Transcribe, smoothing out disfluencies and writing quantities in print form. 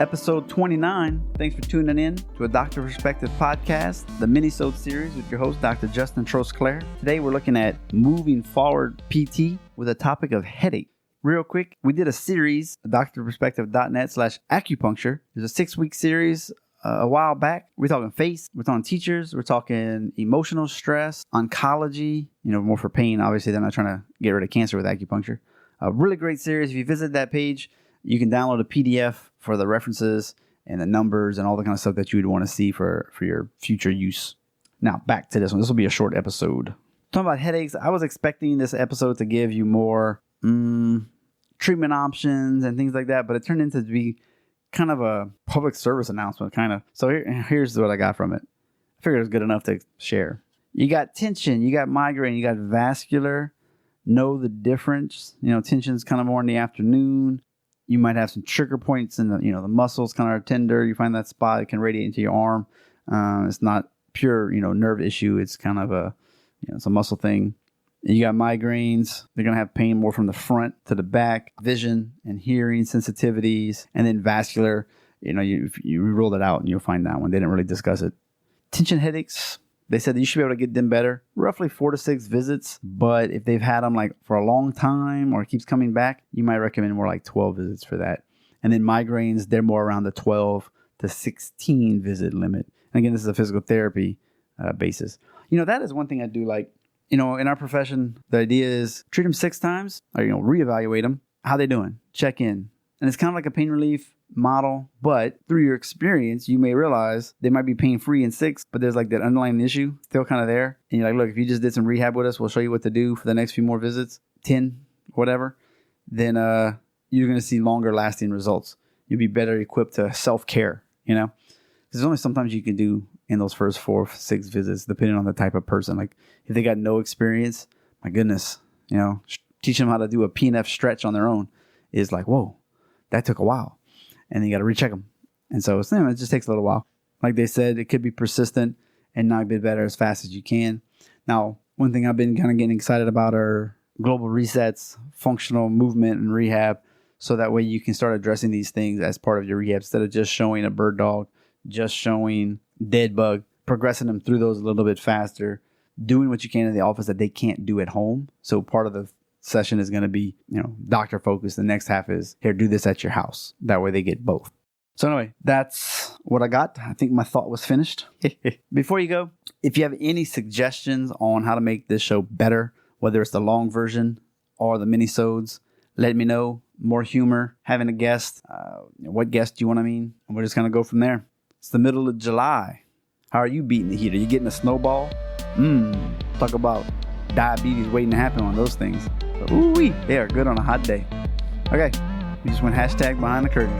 episode 29. Thanks for tuning in to a Doctor Perspective podcast, the minisode series with your host, Dr. Justin Trosclair. Today we're looking at moving forward PT with a topic of headache. Real quick, we did a series, drperspective.net/acupuncture. There's a 6-week series a while back. We're talking face, we're talking teachers, we're talking emotional stress, oncology, more for pain. Obviously, they're not trying to get rid of cancer with acupuncture. A really great series. If you visit that page, you can download a PDF for the references and the numbers and all the kind of stuff that you would want to see for your future use. Now, back to this one. This will be a short episode. Talking about headaches, I was expecting this episode to give you more treatment options and things like that, but it turned into be kind of a public service announcement, kind of. So here's what I got from it. I figured it was good enough to share. You got tension, you got migraine, you got vascular. Know the difference. Tension's kind of more in the afternoon. You might have some trigger points in the muscles kind of are tender. You find that spot, it can radiate into your arm. It's not pure, nerve issue. It's kind of it's a muscle thing. You got migraines. They're going to have pain more from the front to the back, vision and hearing sensitivities, and then vascular. You ruled it out and you'll find that one. They didn't really discuss it. Tension headaches. They said that you should be able to get them better, roughly 4 to 6 visits. But if they've had them like for a long time or it keeps coming back, you might recommend more like 12 visits for that. And then migraines, they're more around the 12 to 16 visit limit. And again, this is a physical therapy basis. That is one thing I do like. In our profession, the idea is treat them 6 times or, reevaluate them. How they doing? Check in. And it's kind of like a pain relief model, but through your experience, you may realize they might be pain-free in 6, but there's like that underlying issue still kind of there. And you're like, look, if you just did some rehab with us, we'll show you what to do for the next few more visits, 10, whatever, then you're going to see longer lasting results. You'll be better equipped to self-care, because there's only sometimes you can do in those first 4 or 6 visits, depending on the type of person. Like if they got no experience, my goodness, teach them how to do a PNF stretch on their own is like, whoa, that took a while. And then you got to recheck them. And so it just takes a little while. Like they said, it could be persistent and not get better as fast as you can. Now, one thing I've been kind of getting excited about are global resets, functional movement and rehab. So that way you can start addressing these things as part of your rehab instead of just showing a bird dog, just showing dead bug, progressing them through those a little bit faster, doing what you can in the office that they can't do at home. So part of the session is going to be, doctor focused. The next half is, here, do this at your house. That way they get both. So anyway, that's what I got. I think my thought was finished. Before you go, if you have any suggestions on how to make this show better, whether it's the long version or the minisodes, let me know. More humor, having a guest. What guest do you want to mean? And we're just going to go from there. It's the middle of July. How are you beating the heat? Are you getting a snowball? Talk about diabetes waiting to happen on those things. Ooh-wee, they are good on a hot day. Okay, we just went # behind the curtain.